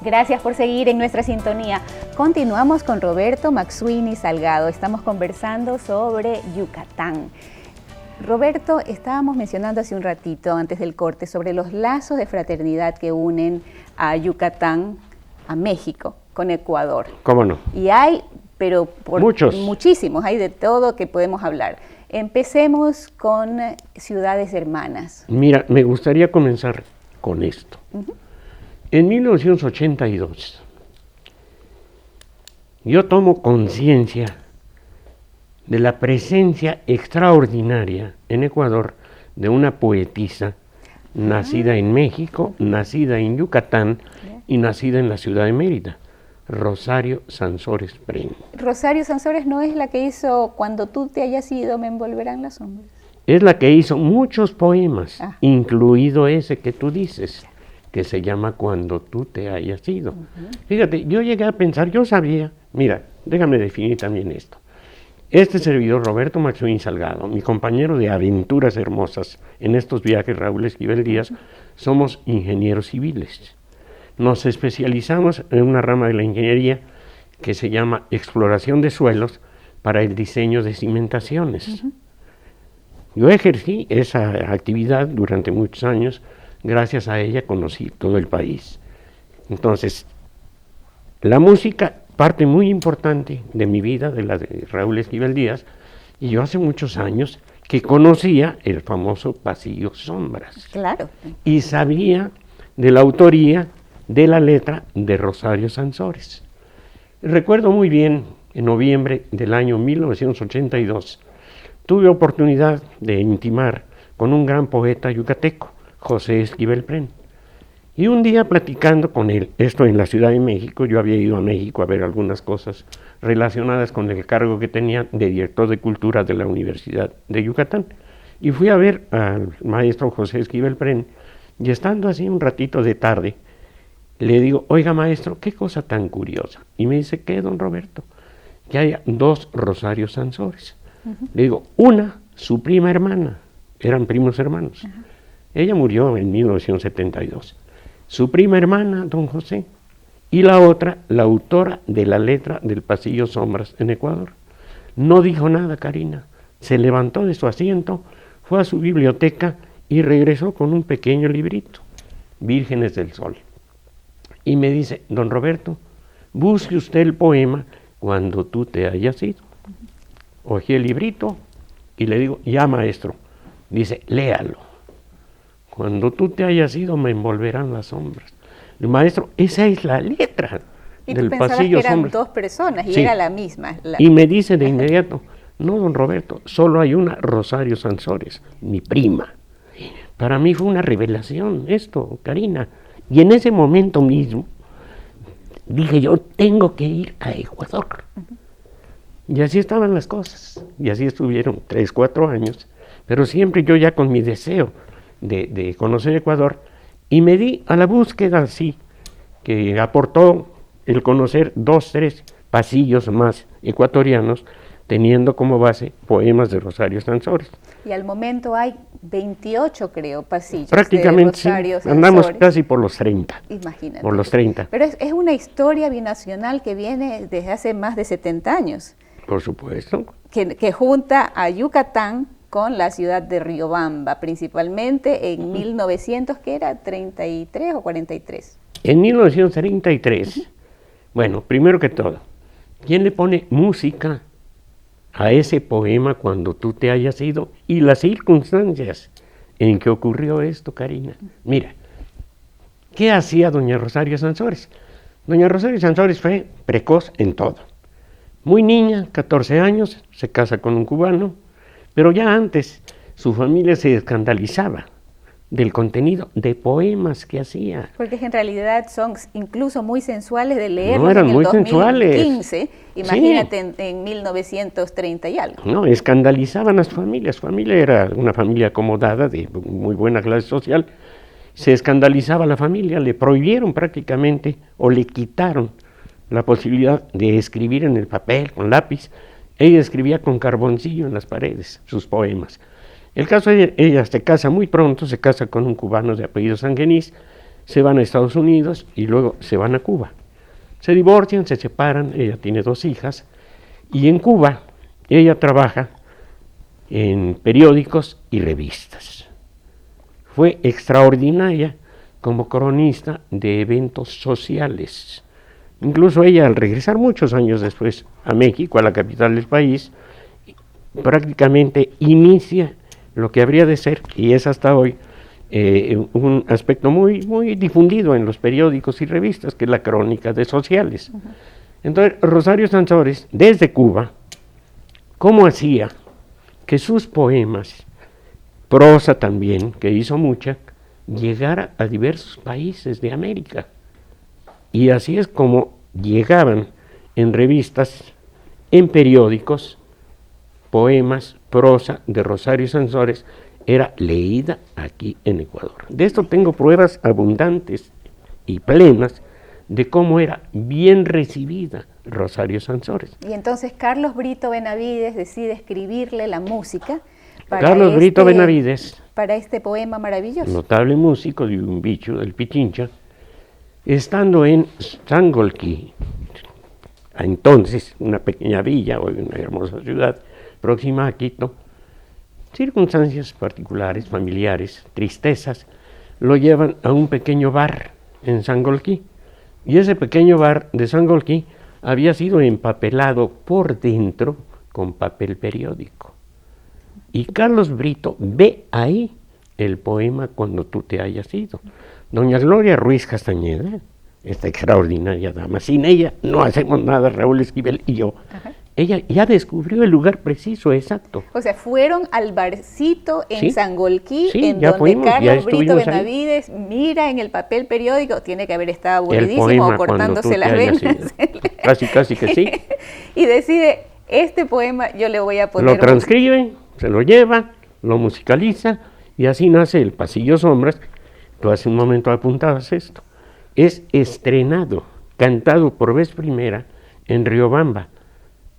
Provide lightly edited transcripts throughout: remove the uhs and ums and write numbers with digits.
Gracias por seguir en nuestra sintonía. Continuamos con Roberto Maxuini Salgado. Estamos conversando sobre Yucatán. Roberto, estábamos mencionando hace un ratito, antes del corte, sobre los lazos de fraternidad que unen a Yucatán, a México, con Ecuador. ¿Cómo no? Y hay, pero muchos. Muchísimos, hay de todo que podemos hablar. Empecemos con ciudades hermanas. Mira, me gustaría comenzar con esto. En 1982, yo tomo conciencia de la presencia extraordinaria en Ecuador de una poetisa nacida en México, nacida en Yucatán y nacida en la ciudad de Mérida, Rosario Sansores Pren. Rosario Sansores no es la que hizo Cuando tú te hayas ido me envolverán las sombras. Es la que hizo muchos poemas, incluido ese que tú dices, que se llama Cuando tú te hayas ido. Fíjate, yo llegué a pensar, yo sabía, mira, déjame definir también esto. Este servidor, Roberto Maxuini Salgado, mi compañero de aventuras hermosas en estos viajes, Raúl Esquivel Díaz, somos ingenieros civiles. Nos especializamos en una rama de la ingeniería que se llama exploración de suelos para el diseño de cimentaciones. Yo ejercí esa actividad durante muchos años, gracias a ella conocí todo el país. Entonces, la música, parte muy importante de mi vida, de la de Raúl Esquivel Díaz, y yo hace muchos años que conocía el famoso Pasillo Sombras. Claro. Y sabía de la autoría de la letra de Rosario Sansores. Recuerdo muy bien, en noviembre del año 1982, tuve oportunidad de intimar con un gran poeta yucateco, José Esquivel Pren. Y un día platicando con él, esto en la Ciudad de México, yo había ido a México a ver algunas cosas relacionadas con el cargo que tenía de director de cultura de la Universidad de Yucatán. Y fui a ver al maestro José Esquivel Pren, y estando así un ratito de tarde, le digo, oiga maestro, qué cosa tan curiosa. Y me dice, ¿qué, don Roberto? Que haya dos Rosario Sansores. Le digo, una, su prima hermana, eran primos hermanos. Ella murió en 1972. Su prima hermana, don José, y la otra, la autora de la letra del Pasillo Sombras en Ecuador. No dijo nada, Karina. Se levantó de su asiento, fue a su biblioteca y regresó con un pequeño librito, Vírgenes del Sol. Y me dice, don Roberto, busque usted el poema Cuando tú te hayas ido. Cogí el librito y le digo, ya maestro. Dice, léalo. Cuando tú te hayas ido me envolverán las sombras. El maestro, esa es la letra del Pasillo que eran Sombras. dos personas y sí. era la misma. Y me dice de inmediato, no, don Roberto, solo hay una Rosario Sansores, mi prima. Para mí fue una revelación esto, Karina. Y en ese momento mismo dije yo, tengo que ir a Ecuador. Y así estaban las cosas. Y así estuvieron 3, 4 años. Pero siempre yo ya con mi deseo de conocer Ecuador, y me di a la búsqueda así, que aportó el conocer 2, 3 pasillos más ecuatorianos, teniendo como base poemas de Rosario Sansores. Y al momento hay 28, creo, pasillos prácticamente, de Rosario sí, andamos Sansores. Casi por los 30. Imagínate. Por los 30. Pero es una historia binacional que viene desde hace más de 70 años. Por supuesto. Que junta a Yucatán con la ciudad de Riobamba, principalmente en 1900, que era 33 o 43. En 1933, bueno, primero que todo, ¿quién le pone música a ese poema Cuando tú te hayas ido? Y las circunstancias en que ocurrió esto, Karina. Mira, ¿qué hacía doña Rosario Sansores? Doña Rosario Sansores fue precoz en todo. Muy niña, 14 años, se casa con un cubano, pero ya antes su familia se escandalizaba del contenido de poemas que hacía. Porque en realidad son incluso muy sensuales de leer. No, eran en el muy 2015, sensuales. imagínate sí. en 1930 y algo. No, escandalizaban a su familia. Su familia era una familia acomodada, de muy buena clase social. Se escandalizaba a la familia, le prohibieron prácticamente o le quitaron la posibilidad de escribir en el papel, con lápiz. Ella escribía con carboncillo en las paredes sus poemas. El caso de ella se casa muy pronto, se casa con un cubano de apellido Sangenís, se van a Estados Unidos y luego se van a Cuba. Se divorcian, se separan, ella tiene 2 hijas, y en Cuba ella trabaja en periódicos y revistas. Fue extraordinaria como cronista de eventos sociales. Incluso ella, al regresar muchos años después a México, a la capital del país, prácticamente inicia lo que habría de ser, y es hasta hoy, un aspecto muy, muy difundido en los periódicos y revistas, que es la crónica de sociales. Uh-huh. Entonces, Rosario Sansores, desde Cuba, ¿cómo hacía que sus poemas, prosa también, que hizo mucha, llegara a diversos países de América? Y así es como llegaban en revistas, en periódicos, poemas, prosa de Rosario Sansores, era leída aquí en Ecuador. De esto tengo pruebas abundantes y plenas de cómo era bien recibida Rosario Sansores. Y entonces Carlos Brito Benavides decide escribirle la música para Brito Benavides, para este poema maravilloso. Notable músico de un bicho, del Pichincha, estando en Sangolquí, entonces una pequeña villa, hoy una hermosa ciudad, próxima a Quito, circunstancias particulares, familiares, tristezas, lo llevan a un pequeño bar en Sangolquí. Y ese pequeño bar de Sangolquí había sido empapelado por dentro con papel periódico. Y Carlos Brito ve ahí el poema Cuando tú te hayas ido. Doña Gloria Ruiz Castañeda, esta extraordinaria dama, sin ella no hacemos nada, Raúl Esquivel y yo. Ajá. Ella ya descubrió el lugar preciso, exacto. O sea, fueron al barcito en Sangolquí, sí, en donde fuimos, Carlos Brito Benavides mira en el papel periódico, tiene que haber estado aburridísimo cortándose las venas. Casi que sí. Y decide, este poema yo le voy a poner... Lo transcribe, se lo lleva, lo musicaliza, y así nace El Pasillo Sombras. Tú hace un momento apuntabas esto. Es estrenado, cantado por vez primera en Riobamba,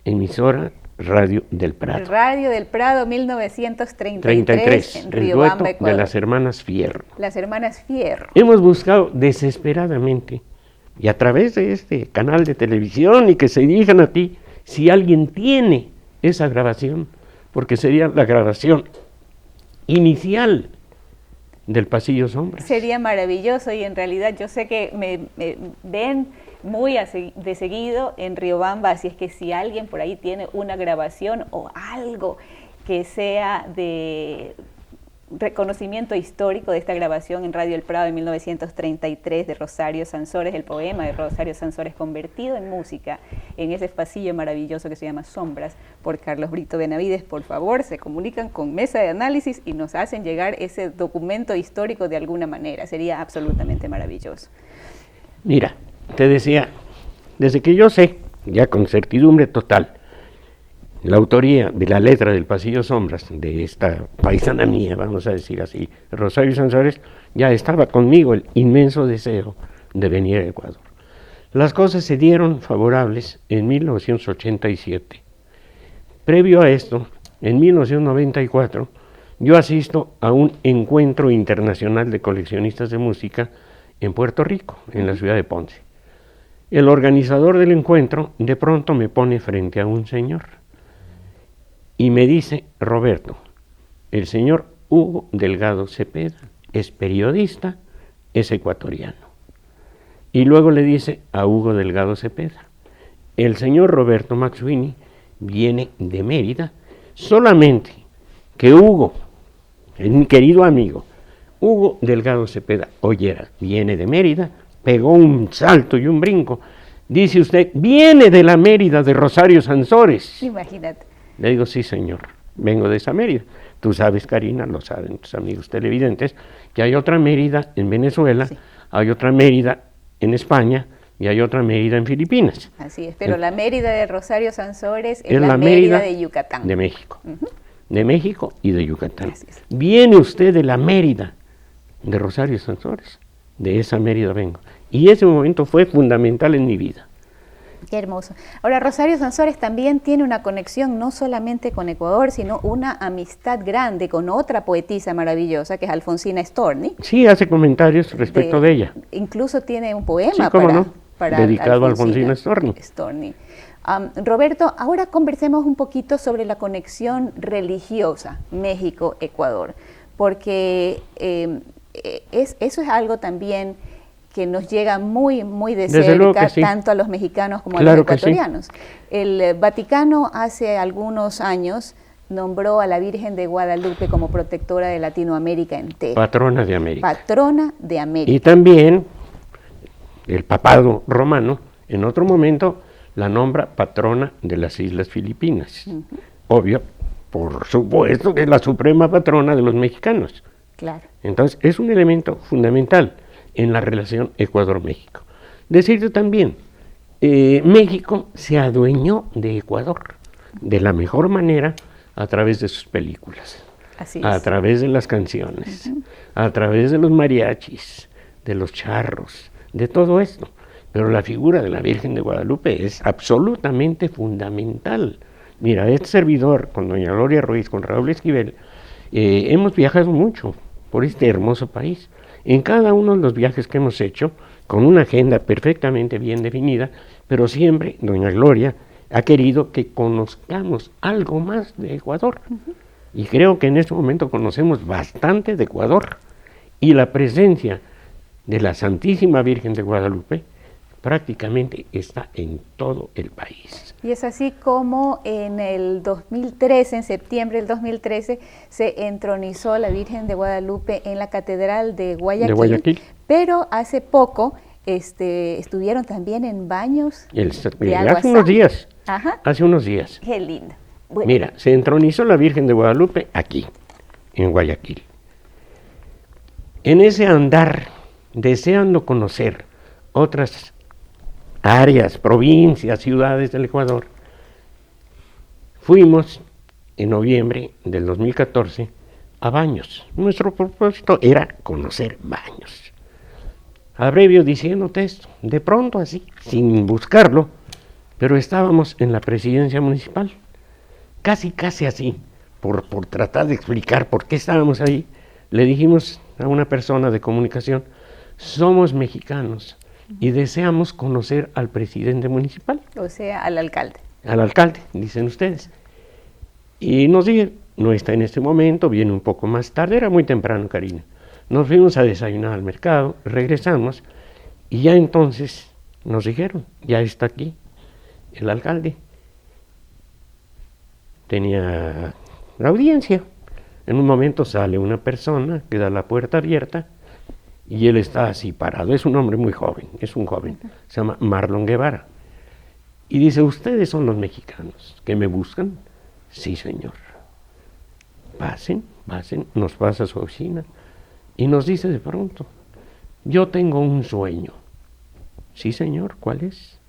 emisora Radio del Prado. Radio del Prado, 1933, en Riobamba, Ecuador. De las hermanas Fierro. Las hermanas Fierro. Hemos buscado desesperadamente, y a través de este canal de televisión, y que se dirijan a ti, si alguien tiene esa grabación, porque sería la grabación inicial del Pasillo Sombras. Sería maravilloso, y en realidad yo sé que me ven muy de seguido en Riobamba, así es que si alguien por ahí tiene una grabación o algo que sea de reconocimiento histórico de esta grabación en Radio El Prado de 1933 de Rosario Sansores, el poema de Rosario Sansores convertido en música en ese pasillo maravilloso que se llama Sombras por Carlos Brito Benavides, por favor se comunican con Mesa de Análisis y nos hacen llegar ese documento histórico de alguna manera, sería absolutamente maravilloso. Mira, te decía, desde que yo sé, ya con certidumbre total, la autoría de la letra del Pasillo Sombras, de esta paisana mía, vamos a decir así, Rosario Sansores, ya estaba conmigo el inmenso deseo de venir a Ecuador. Las cosas se dieron favorables en 1987. Previo a esto, en 1994, yo asisto a un encuentro internacional de coleccionistas de música en Puerto Rico, en la ciudad de Ponce. El organizador del encuentro de pronto me pone frente a un señor y me dice: Roberto, el señor Hugo Delgado Cepeda es periodista, es ecuatoriano. Y luego le dice a Hugo Delgado Cepeda: el señor Roberto Maxuini viene de Mérida, solamente que Hugo, mi querido amigo, Hugo Delgado Cepeda, oyera, viene de Mérida, pegó un salto y un brinco. Dice usted, viene de la Mérida de Rosario Sansores. Imagínate. Le digo, sí, señor, vengo de esa Mérida. Tú sabes, Karina, lo saben tus amigos televidentes, que hay otra Mérida en Venezuela, sí. Hay otra Mérida en España y hay otra Mérida en Filipinas. Así es, pero la Mérida de Rosario Sansores es la Mérida de Yucatán. De México. Uh-huh. De México y de Yucatán. Viene usted de la Mérida de Rosario Sansores. De esa Mérida vengo. Y ese momento fue fundamental en mi vida. Qué hermoso. Ahora, Rosario Sansores también tiene una conexión no solamente con Ecuador, sino una amistad grande con otra poetisa maravillosa, que es Alfonsina Storni. Sí, hace comentarios respecto de ella. Incluso tiene un poema Sí, cómo no, para dedicado a Alfonsina Storni. Roberto, ahora conversemos un poquito sobre la conexión religiosa México-Ecuador, porque eso es algo también que nos llega muy, muy de cerca, sí, tanto a los mexicanos como claro a los ecuatorianos. Sí. El Vaticano hace algunos años nombró a la Virgen de Guadalupe como protectora de Latinoamérica entera. Patrona de América. Patrona de América. Y también el papado romano, en otro momento, la nombra patrona de las Islas Filipinas. Obvio, por supuesto que es la suprema patrona de los mexicanos. Claro. Entonces, es un elemento fundamental en la relación Ecuador-México. Decirte también, México se adueñó de Ecuador de la mejor manera a través de sus películas, a través de las canciones, a través de los mariachis, de los charros, de todo esto. Pero la figura de la Virgen de Guadalupe es absolutamente fundamental. Mira, este servidor, con doña Gloria Ruiz, con Raúl Esquivel, hemos viajado mucho por este hermoso país. En cada uno de los viajes que hemos hecho, con una agenda perfectamente bien definida, pero siempre doña Gloria ha querido que conozcamos algo más de Ecuador. Y creo que en este momento conocemos bastante de Ecuador. Y la presencia de la Santísima Virgen de Guadalupe prácticamente está en todo el país. Y es así como en el 2013, en septiembre del 2013, se entronizó a la Virgen de Guadalupe en la Catedral de Guayaquil. Pero hace poco estuvieron también en baños de agua hace unos días. Ajá. Hace unos días. Qué lindo. Bueno. Mira, se entronizó la Virgen de Guadalupe aquí, en Guayaquil. En ese andar, deseando conocer otras áreas, provincias, ciudades del Ecuador, fuimos en noviembre del 2014 a Baños. Nuestro propósito era conocer Baños. Abrevio diciéndote esto, de pronto así, sin buscarlo, pero estábamos en la presidencia municipal, casi así, por tratar de explicar por qué estábamos ahí, le dijimos a una persona de comunicación, somos mexicanos y deseamos conocer al presidente municipal. O sea, al alcalde. Al alcalde, dicen ustedes. Y nos dijeron, no está en este momento, viene un poco más tarde, era muy temprano, Karina. Nos fuimos a desayunar al mercado, regresamos y ya entonces nos dijeron, ya está aquí el alcalde. Tenía la audiencia. En un momento sale una persona, queda la puerta abierta y él está así parado. Es un hombre muy joven, es un joven, se llama Marlon Guevara. Y dice, ¿ustedes son los mexicanos que me buscan? Sí, señor. Pasen, nos pasa a su oficina y nos dice de pronto, yo tengo un sueño. Sí, señor, ¿cuál es?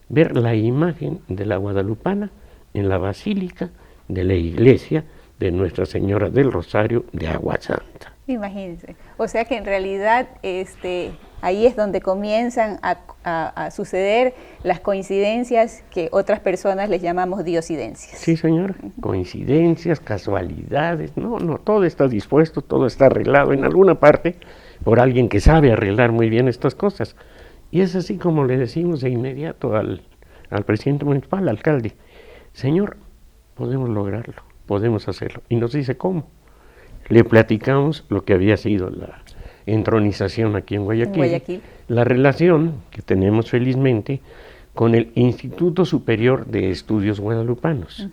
Ver la imagen de la guadalupana en la basílica de la iglesia de Nuestra Señora del Rosario de Agua Santa. Imagínense. O sea que en realidad ahí es donde comienzan a suceder las coincidencias que otras personas les llamamos diosidencias. Sí, señor. Coincidencias, casualidades. No, todo está dispuesto, todo está arreglado en alguna parte por alguien que sabe arreglar muy bien estas cosas. Y es así como le decimos de inmediato al presidente municipal, al alcalde, señor, podemos lograrlo, podemos hacerlo. Y nos dice, ¿cómo? Le platicamos lo que había sido la entronización aquí en Guayaquil, la relación que tenemos felizmente con el Instituto Superior de Estudios Guadalupanos.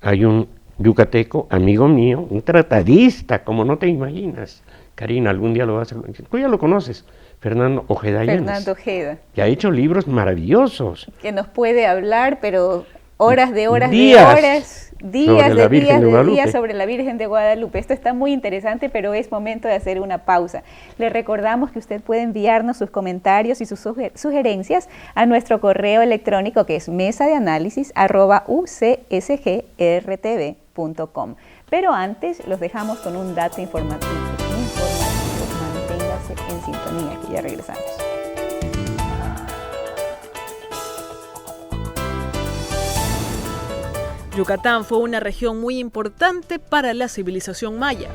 Hay un yucateco, amigo mío, un tratadista, como no te imaginas. Karina, algún día lo vas a conocer. Tú ya lo conoces, Fernando Ojeda Llanes. Fernando Ojeda. Que ha hecho libros maravillosos. Que nos puede hablar, pero horas de horas días de horas, días de días sobre la Virgen de Guadalupe. Esto está muy interesante, pero es momento de hacer una pausa. Le recordamos que usted puede enviarnos sus comentarios y sus sugerencias a nuestro correo electrónico, que es mesadeanálisis@ucsgrtv.com. Pero antes los dejamos con un dato informativo. Manténgase en sintonía, que ya regresamos. Yucatán fue una región muy importante para la civilización maya.